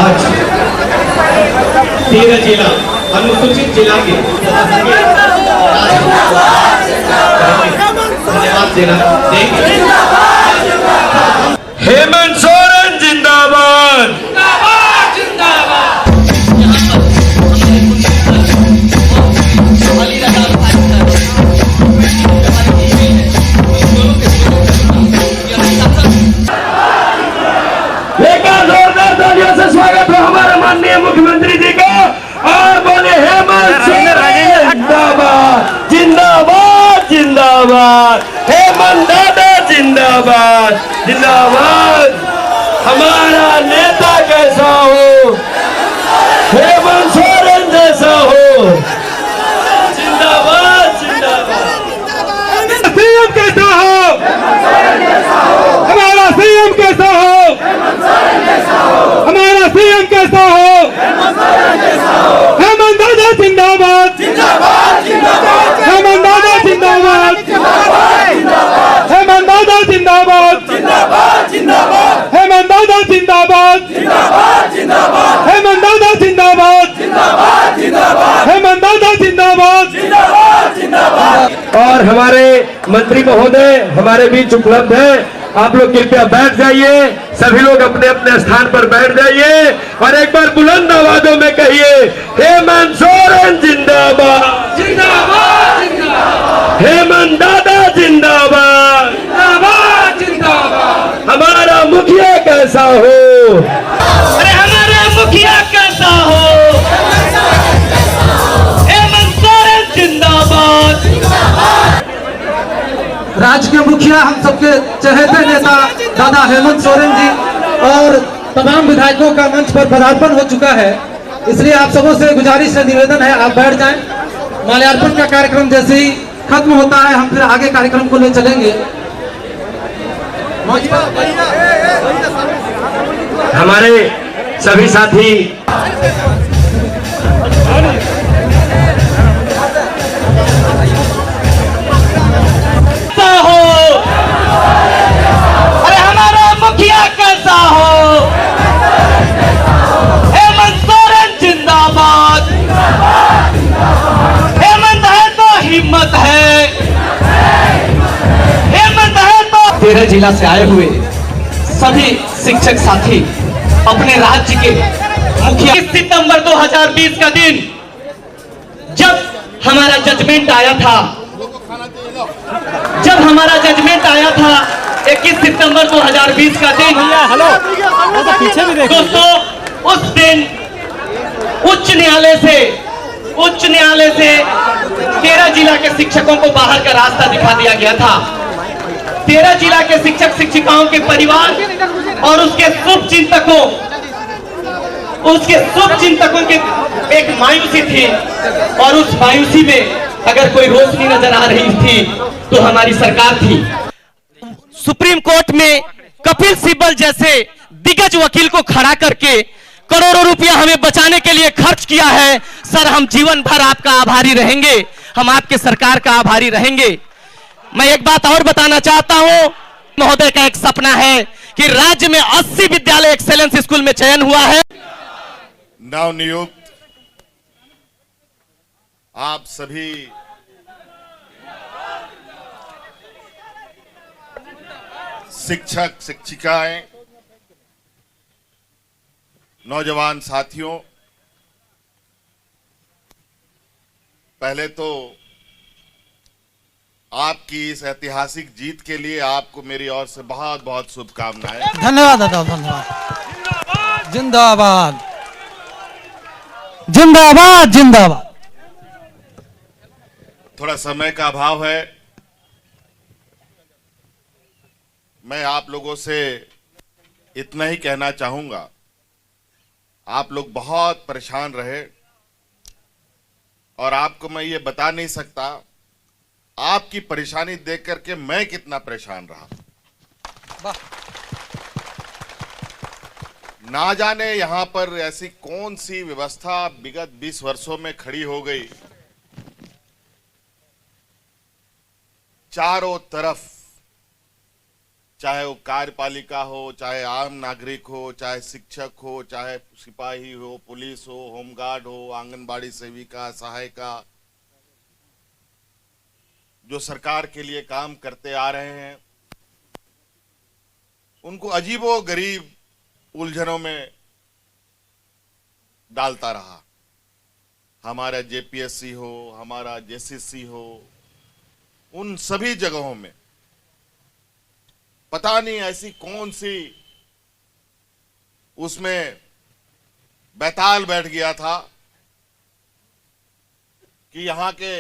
आज 13 जिला अनुसूचित जिला के धन्यवाद देना देंगे। हेमंत सोरेन जिंदाबाद। जोरदार तालियों से स्वागत है हमारे माननीय मुख्यमंत्री जी का और बोले हेमंत सोरेन जिंदाबाद जिंदाबाद जिंदाबाद। हेमंत दादा जिंदाबाद जिंदाबाद। हमारा नेता कैसा हो, हेमंत सोरेन जैसा हो। जिंदाबाद जिंदाबाद। सीएम कैसा हो, हमारा सीएम कैसा हो, हमारा सीएम कैसा हो, हेमंत दादा जिंदाबाद हेमंत दादा जिंदाबाद हेमंत दादा जिंदाबाद हेमंत दादा जिंदाबाद हेमंत दादा जिंदाबाद हेमंत दादा जिंदाबाद। और हमारे मंत्री महोदय हमारे बीच उपलब्ध है। आप लोग कृपया बैठ जाइए, सभी लोग अपने अपने स्थान पर बैठ जाइए और एक बार बुलंद आवाजों में कहिए हेमंत सोरेन जिंदाबाद जिंदाबाद जिंदाबाद। हेमंत दादा जिंदाबाद जिंदाबाद जिंदाबाद। हमारा मुखिया कैसा हो, अरे हमारा मुखिया कैसा हो, हेमंत सोरेन जिंदाबाद। राज्य के मुखिया हम सबके चहेते नेता दादा हेमंत सोरेन जी और तमाम विधायकों का मंच पर पदार्पण हो चुका है, इसलिए आप सबों से गुजारिश है, निवेदन है आप बैठ जाएं। माल्यार्पण का कार्यक्रम जैसे ही खत्म होता है हम फिर आगे कार्यक्रम को ले चलेंगे। हमारे सभी साथी कैसा हो, हेमंत सोरेन जिंदाबाद। हेमंत है तो हिम्मत है, हेमंत है तो। 13 जिला से आए हुए सभी शिक्षक साथी अपने राज्य के मुखिया। 21 सितंबर 2020 का दिन जब हमारा जजमेंट आया था, 21 सितंबर 2020 का दिन, पीछे भी देखो दोस्तों उस दिन उच्च न्यायालय से 13 जिला के शिक्षकों को बाहर का रास्ता दिखा दिया गया था। 13 जिला के शिक्षक शिक्षिकाओं के परिवार और उसके शुभ चिंतकों के एक मायूसी थी और उस मायूसी में अगर कोई रोशनी नजर आ रही थी तो हमारी सरकार थी। सुप्रीम कोर्ट में कपिल सिब्बल जैसे दिग्गज वकील को खड़ा करके करोड़ों रुपया हमें बचाने के लिए खर्च किया है। सर हम जीवन भर आपका आभारी रहेंगे, हम आपके सरकार का आभारी रहेंगे। मैं एक बात और बताना चाहता हूं, महोदय का एक सपना है कि राज्य में 80 विद्यालय एक्सेलेंस स्कूल में चयन हुआ है। नवनियुक्त आप सभी शिक्षक शिक्षिकाएं, नौजवान साथियों, पहले तो आपकी इस ऐतिहासिक जीत के लिए आपको मेरी ओर से बहुत बहुत शुभकामनाएं। धन्यवाद दादा, धन्यवाद। जिंदाबाद जिंदाबाद जिंदाबाद। थोड़ा समय का अभाव है, मैं आप लोगों से इतना ही कहना चाहूंगा, आप लोग बहुत परेशान रहे और आपको मैं ये बता नहीं सकता आपकी परेशानी देख करके मैं कितना परेशान रहा। ना जाने यहां पर ऐसी कौन सी व्यवस्था विगत 20 वर्षों में खड़ी हो गई, चारों तरफ चाहे वो कार्यपालिका हो, चाहे आम नागरिक हो, चाहे शिक्षक हो, चाहे सिपाही हो, पुलिस हो, होमगार्ड हो, आंगनबाड़ी सेविका, सहायिका, जो सरकार के लिए काम करते आ रहे हैं, उनको अजीबो गरीब उलझनों में डालता रहा। हमारा जेपीएससी हो, हमारा जेसीसी हो, उन सभी जगहों में पता नहीं ऐसी कौन सी उसमें बैताल बैठ गया था कि यहां के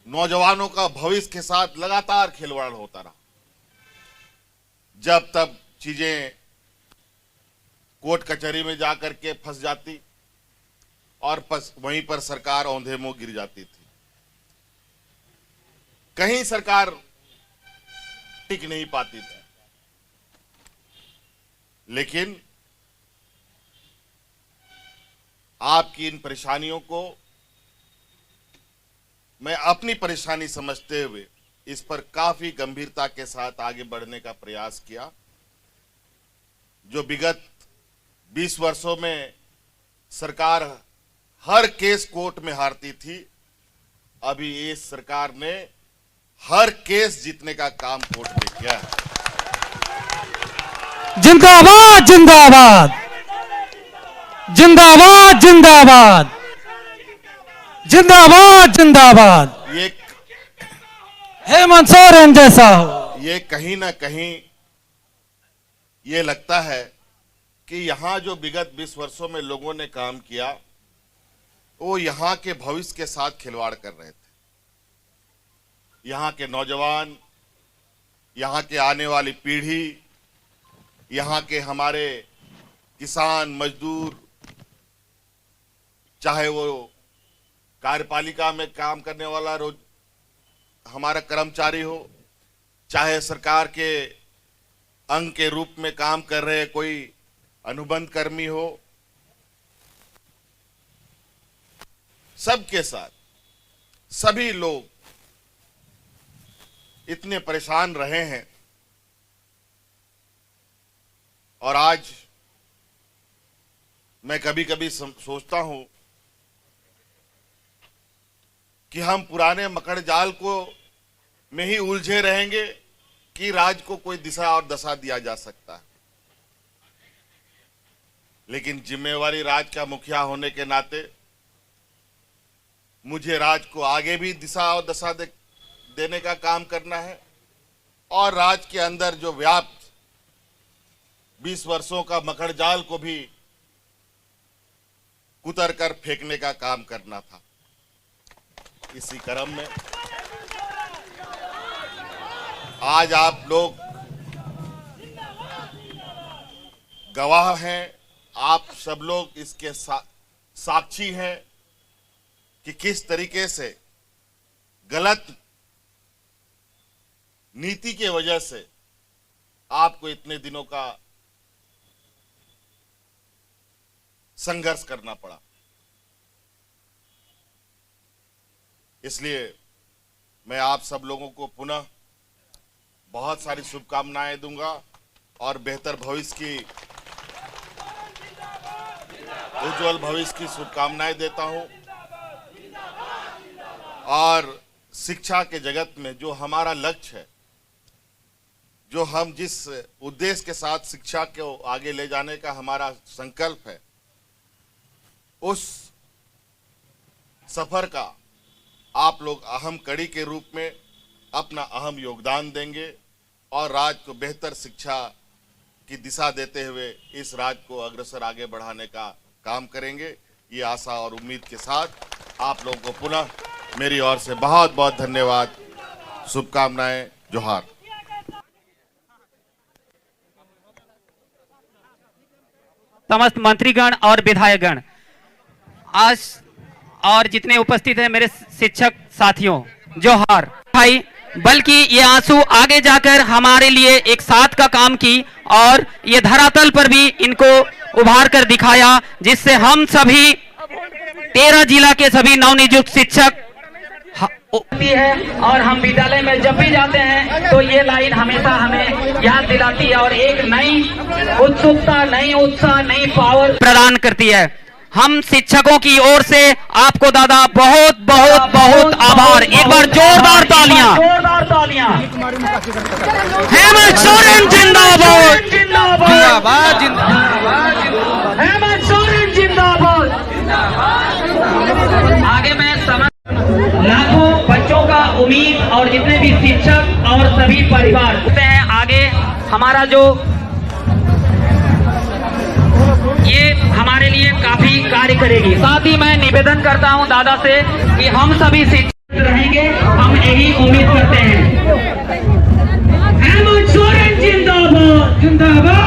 नौजवानों का भविष्य के साथ लगातार खिलवाड़ होता रहा। जब तब चीजें कोर्ट कचहरी में जाकर के फंस जाती और वहीं पर सरकार औंधे मुंह गिर जाती थी। कहीं सरकार टिक नहीं पाती थी। लेकिन आपकी इन परेशानियों को मैं अपनी परेशानी समझते हुए इस पर काफी गंभीरता के साथ आगे बढ़ने का प्रयास किया। जो विगत 20 वर्षों में सरकार हर केस कोर्ट में हारती थी, अभी इस सरकार ने हर केस जीतने का काम कोर्ट में किया है। जिंदाबाद जिंदाबाद जिंदाबाद जिंदाबाद जिंदाबाद जिंदाबाद। हेमंत सोरेन जैसा हो। ये कहीं ना कहीं ये लगता है कि यहां जो विगत 20 वर्षों में लोगों ने काम किया, वो यहां के भविष्य के साथ खिलवाड़ कर रहे थे। यहां के नौजवान, यहां के आने वाली पीढ़ी, यहां के हमारे किसान, मजदूर, चाहे वो कार्यपालिका में काम करने वाला रोज हमारा कर्मचारी हो, चाहे सरकार के अंग के रूप में काम कर रहे कोई अनुबंध कर्मी हो, सबके साथ सभी लोग इतने परेशान रहे हैं। और आज मैं कभी कभी सोचता हूं कि हम पुराने मकड़ जाल को में ही उलझे रहेंगे कि राज्य को कोई दिशा और दशा दिया जा सकता है। लेकिन जिम्मेवारी राज्य का मुखिया होने के नाते मुझे राज्य को आगे भी दिशा और दशा देने का काम करना है और राज्य के अंदर जो व्याप्त 20 वर्षों का मकड़ जाल को भी कुतर कर फेंकने का काम करना था। इसी क्रम में आज आप लोग गवाह हैं, आप सब लोग इसके साक्षी हैं कि किस तरीके से गलत नीति के वजह से आपको इतने दिनों का संघर्ष करना पड़ा। इसलिए मैं आप सब लोगों को पुनः बहुत सारी शुभकामनाएं दूंगा और बेहतर भविष्य की, उज्जवल भविष्य की शुभकामनाएं देता हूं। और शिक्षा के जगत में जो हमारा लक्ष्य है, जो हम जिस उद्देश्य के साथ शिक्षा को आगे ले जाने का हमारा संकल्प है, उस सफर का आप लोग अहम कड़ी के रूप में अपना अहम योगदान देंगे और राज्य को बेहतर शिक्षा की दिशा देते हुए इस राज्य को अग्रसर आगे बढ़ाने का काम करेंगे। ये आशा और उम्मीद के साथ आप लोगों को पुनः मेरी ओर से बहुत बहुत धन्यवाद, शुभकामनाएं, जोहार। समस्त मंत्रीगण और विधायकगण आज और जितने उपस्थित हैं मेरे शिक्षक साथियों, जोहार। भाई बल्कि ये आंसू आगे जाकर हमारे लिए एक साथ का काम की और ये धरातल पर भी इनको उभार कर दिखाया, जिससे हम सभी 13 जिला के सभी नवनियुक्त शिक्षक होती है और हम विद्यालय में जब भी जाते हैं तो ये लाइन हमेशा हमें याद दिलाती है और एक नई उत्सुकता, नई उत्साह, नई पावर प्रदान करती है। हम शिक्षकों की ओर से आपको दादा बहुत बहुत बहुत आभार। एक बार जोरदार तालियां। जोरदार तालियां। हेमंत सोरेन जिंदाबाद, जिंदाबाद, जिंदाबाद। हेमंत सोरेन जिंदाबाद। आगे मैं समझ लाखों बच्चों का उम्मीद और जितने भी शिक्षक और सभी परिवार होते हैं आगे हमारा जो ये हमारे लिए काफी कार्य करेगी। साथ ही मैं निवेदन करता हूं दादा से कि हम सभी शिक्षक रहेंगे, हम यही उम्मीद करते हैं। हेमंत सोरेन जिंदाबाद, जिंदाबाद।